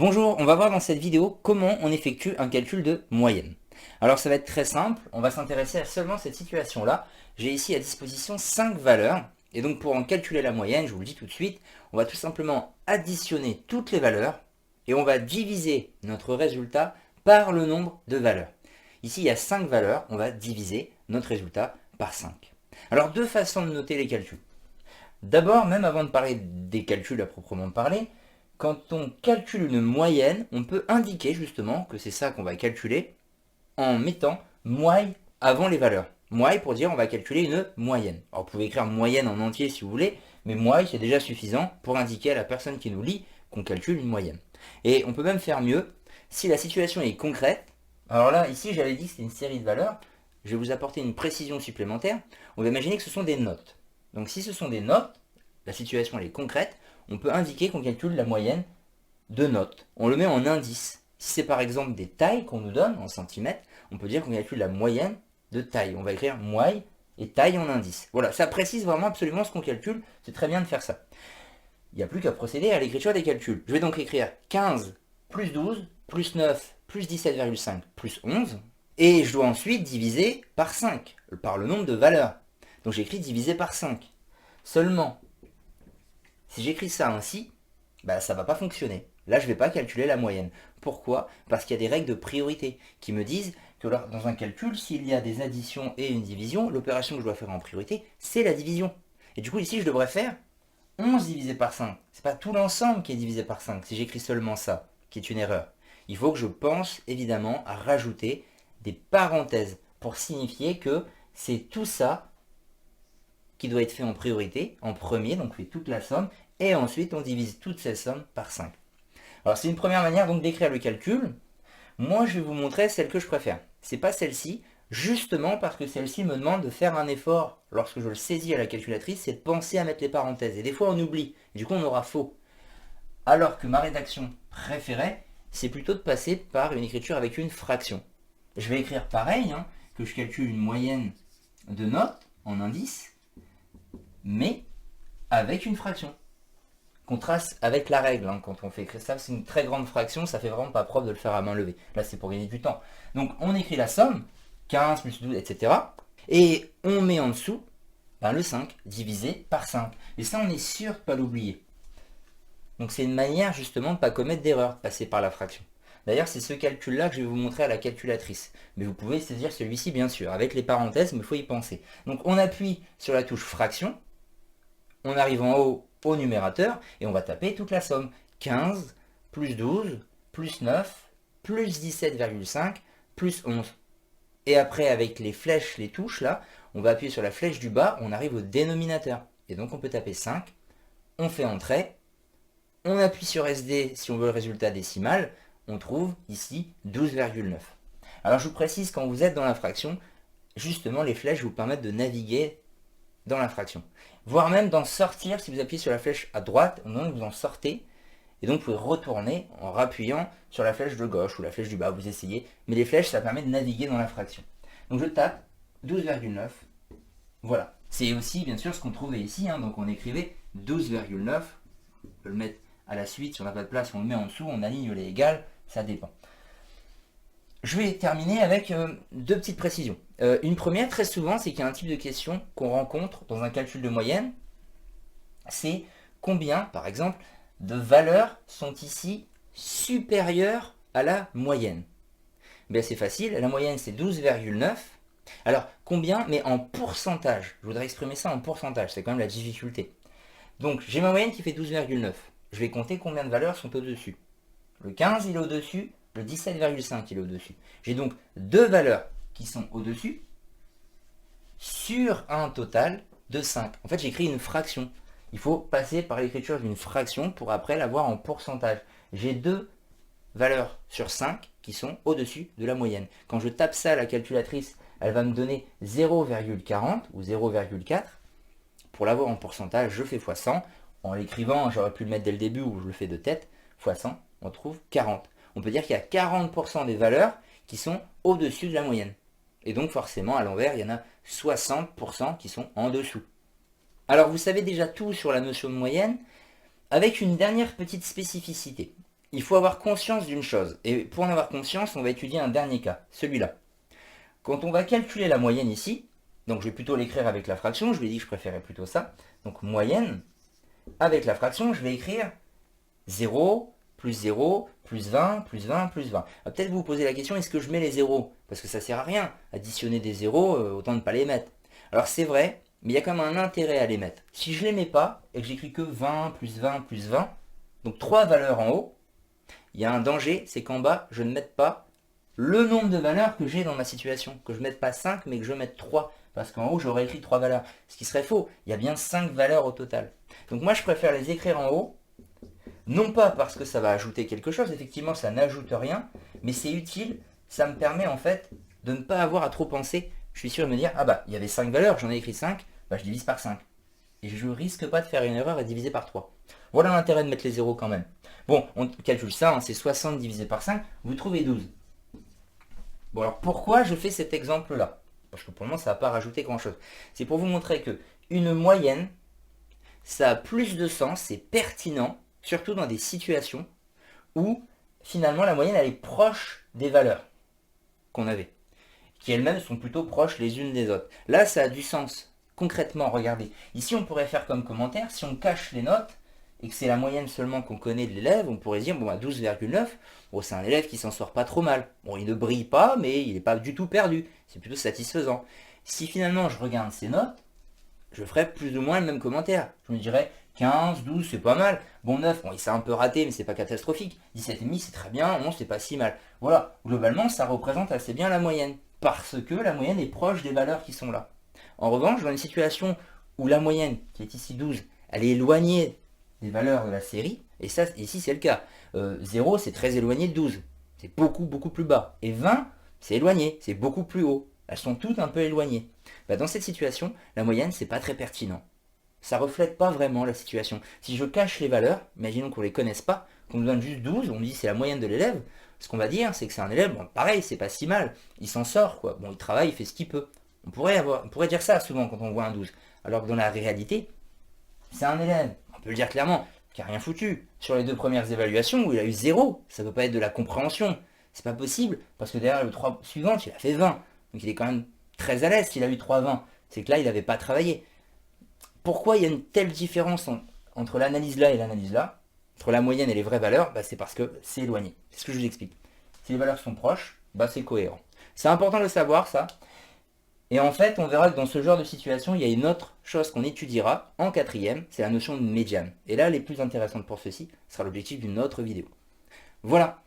Bonjour, on va voir dans cette vidéo comment on effectue un calcul de moyenne. Alors ça va être très simple, on va s'intéresser à seulement cette situation-là. J'ai ici à disposition 5 valeurs, et donc pour en calculer la moyenne, je vous le dis tout de suite, on va tout simplement additionner toutes les valeurs, et on va diviser notre résultat par le nombre de valeurs. Ici il y a 5 valeurs, on va diviser notre résultat par 5. Alors deux façons de noter les calculs. D'abord, même avant de parler des calculs à proprement parler, quand on calcule une moyenne, on peut indiquer justement que c'est ça qu'on va calculer en mettant moyenne avant les valeurs. Moyenne pour dire on va calculer une moyenne. Alors vous pouvez écrire moyenne en entier si vous voulez, mais moyenne c'est déjà suffisant pour indiquer à la personne qui nous lit qu'on calcule une moyenne. Et on peut même faire mieux, si la situation est concrète, alors là ici j'avais dit que c'était une série de valeurs, je vais vous apporter une précision supplémentaire, on va imaginer que ce sont des notes. Donc si ce sont des notes, la situation elle est concrète, on peut indiquer qu'on calcule la moyenne de notes. On le met en indice. Si c'est par exemple des tailles qu'on nous donne en centimètres, on peut dire qu'on calcule la moyenne de taille. On va écrire moyenne et taille en indice. Voilà, ça précise vraiment absolument ce qu'on calcule. C'est très bien de faire ça. Il n'y a plus qu'à procéder à l'écriture des calculs. Je vais donc écrire 15 plus 12 plus 9 plus 17,5 plus 11. Et je dois ensuite diviser par 5, par le nombre de valeurs. Donc j'écris divisé par 5. Seulement, si j'écris ça ainsi, ça ne va pas fonctionner. Là, je ne vais pas calculer la moyenne. Pourquoi? Parce qu'il y a des règles de priorité qui me disent que dans un calcul, s'il y a des additions et une division, l'opération que je dois faire en priorité, c'est la division. Et du coup, ici, je devrais faire 11 divisé par 5. Ce n'est pas tout l'ensemble qui est divisé par 5, si j'écris seulement ça, qui est une erreur. Il faut que je pense, évidemment, à rajouter des parenthèses pour signifier que c'est tout ça qui doit être fait en priorité, en premier, donc on fait toute la somme, et ensuite on divise toutes ces sommes par 5. Alors c'est une première manière donc d'écrire le calcul. Moi je vais vous montrer celle que je préfère. C'est pas celle-ci, justement parce que celle-ci me demande de faire un effort lorsque je le saisis à la calculatrice, c'est de penser à mettre les parenthèses. Et des fois on oublie, et du coup on aura faux. Alors que ma rédaction préférée, c'est plutôt de passer par une écriture avec une fraction. Je vais écrire pareil, que je calcule une moyenne de notes en indice, mais avec une fraction. Qu'on trace avec la règle, quand on fait écrire ça, c'est une très grande fraction, ça fait vraiment pas propre de le faire à main levée. Là, c'est pour gagner du temps. Donc, on écrit la somme, 15 plus 12, etc. Et on met en dessous le 5 divisé par 5. Et ça, on est sûr de ne pas l'oublier. Donc, c'est une manière justement de ne pas commettre d'erreur, de passer par la fraction. D'ailleurs, c'est ce calcul-là que je vais vous montrer à la calculatrice. Mais vous pouvez saisir celui-ci, bien sûr, avec les parenthèses, mais il faut y penser. Donc, on appuie sur la touche fraction. On arrive en haut au numérateur et on va taper toute la somme. 15 plus 12 plus 9 plus 17,5 plus 11. Et après, avec les flèches, les touches là, on va appuyer sur la flèche du bas, on arrive au dénominateur. Et donc on peut taper 5, on fait entrée, on appuie sur SD si on veut le résultat décimal, on trouve ici 12,9. Alors je vous précise, quand vous êtes dans la fraction, justement les flèches vous permettent de naviguer dans la fraction. Voire même d'en sortir, si vous appuyez sur la flèche à droite, donc vous en sortez, et donc vous pouvez retourner en rappuyant sur la flèche de gauche ou la flèche du bas, vous essayez, mais les flèches ça permet de naviguer dans la fraction. Donc je tape 12,9, voilà. C'est aussi bien sûr ce qu'on trouvait ici, donc on écrivait 12,9, on peut le mettre à la suite, si on n'a pas de place, on le met en dessous, on aligne les égales, ça dépend. Je vais terminer avec deux petites précisions. Une première, très souvent, c'est qu'il y a un type de question qu'on rencontre dans un calcul de moyenne. C'est combien, par exemple, de valeurs sont ici supérieures à la moyenne. C'est facile, la moyenne c'est 12,9. Alors, combien, mais en pourcentage. Je voudrais exprimer ça en pourcentage, c'est quand même la difficulté. Donc, j'ai ma moyenne qui fait 12,9. Je vais compter combien de valeurs sont au-dessus. Le 15, il est au-dessus. Le 17,5 il est au-dessus. J'ai donc deux valeurs qui sont au-dessus sur un total de 5. En fait, j'écris une fraction. Il faut passer par l'écriture d'une fraction pour après l'avoir en pourcentage. J'ai deux valeurs sur 5 qui sont au-dessus de la moyenne. Quand je tape ça à la calculatrice, elle va me donner 0,40 ou 0,4. Pour l'avoir en pourcentage, je fais x 100. En l'écrivant, j'aurais pu le mettre dès le début ou je le fais de tête. x 100, on trouve 40. On peut dire qu'il y a 40% des valeurs qui sont au-dessus de la moyenne. Et donc forcément, à l'envers, il y en a 60% qui sont en dessous. Alors vous savez déjà tout sur la notion de moyenne, avec une dernière petite spécificité. il faut avoir conscience d'une chose. Et pour en avoir conscience, on va étudier un dernier cas, celui-là. Quand on va calculer la moyenne ici, donc je vais plutôt l'écrire avec la fraction, je lui ai dit que je préférais plutôt ça. Donc moyenne, avec la fraction, je vais écrire 0, plus 0, plus 20, plus 20, plus 20. Peut-être vous vous posez la question, est-ce que je mets les zéros? Parce que ça sert à rien. Additionner des zéros, autant ne pas les mettre. Alors c'est vrai, mais il y a quand même un intérêt à les mettre. Si je ne les mets pas, et que j'écris que 20, plus 20, plus 20, donc 3 valeurs en haut, il y a un danger, c'est qu'en bas, je ne mette pas le nombre de valeurs que j'ai dans ma situation. Que je ne mette pas 5, mais que je mette 3. Parce qu'en haut, j'aurais écrit 3 valeurs. Ce qui serait faux. Il y a bien 5 valeurs au total. Donc moi, je préfère les écrire en haut. Non pas parce que ça va ajouter quelque chose. Effectivement, ça n'ajoute rien. Mais c'est utile. Ça me permet en fait de ne pas avoir à trop penser. Je suis sûr de me dire, ah bah, il y avait 5 valeurs, j'en ai écrit 5. Bah, je divise par 5. Et je risque pas de faire une erreur et diviser par 3. Voilà l'intérêt de mettre les zéros quand même. Bon, on calcule ça, hein, c'est 60 divisé par 5, vous trouvez 12. Bon, alors pourquoi je fais cet exemple-là? Parce que pour le moment, ça ne va pas rajouter grand-chose. C'est pour vous montrer que une moyenne, ça a plus de sens, c'est pertinent, surtout dans des situations où finalement la moyenne elle est proche des valeurs qu'on avait, qui elles-mêmes sont plutôt proches les unes des autres. Là, ça a du sens. Concrètement, regardez. Ici, on pourrait faire comme commentaire, si on cache les notes, et que c'est la moyenne seulement qu'on connaît de l'élève, on pourrait dire, bon, bah, 12,9, bon, c'est un élève qui s'en sort pas trop mal. Bon, il ne brille pas, mais il n'est pas du tout perdu. C'est plutôt satisfaisant. Si finalement je regarde ces notes, je ferais plus ou moins le même commentaire. Je me dirais, 15, 12, c'est pas mal. Bon, 9, bon, il s'est un peu raté, mais c'est pas catastrophique. 17,5, c'est très bien. 11, c'est pas si mal. Voilà, globalement, ça représente assez bien la moyenne. Parce que la moyenne est proche des valeurs qui sont là. En revanche, dans une situation où la moyenne, qui est ici 12, elle est éloignée des valeurs de la série, et ça, ici c'est le cas. 0, c'est très éloigné de 12. C'est beaucoup, beaucoup plus bas. Et 20, c'est éloigné, c'est beaucoup plus haut. Elles sont toutes un peu éloignées. Bah, dans cette situation, la moyenne, c'est pas très pertinent. Ça reflète pas vraiment la situation. Si je cache les valeurs, imaginons qu'on les connaisse pas, qu'on nous donne juste 12, on me dit c'est la moyenne de l'élève, ce qu'on va dire, c'est que c'est un élève, bon, pareil, c'est pas si mal, il s'en sort, quoi. Bon, il travaille, il fait ce qu'il peut. On pourrait dire ça souvent quand on voit un 12. Alors que dans la réalité, c'est un élève, on peut le dire clairement, qui a rien foutu. Sur les 2 premières évaluations où il a eu 0, ça ne peut pas être de la compréhension. C'est pas possible, parce que derrière le 3 suivant, il a fait 20. Donc il est quand même très à l'aise s'il a eu 3,20. C'est que là, il n'avait pas travaillé. Pourquoi il y a une telle différence entre l'analyse là et l'analyse là, entre la moyenne et les vraies valeurs? Bah, c'est parce que c'est éloigné. C'est ce que je vous explique. Si les valeurs sont proches, bah, c'est cohérent. C'est important de le savoir, ça. Et en fait, on verra que dans ce genre de situation, il y a une autre chose qu'on étudiera en 4e, c'est la notion de médiane. Et là, les plus intéressantes pour ceci sera l'objectif d'une autre vidéo. Voilà.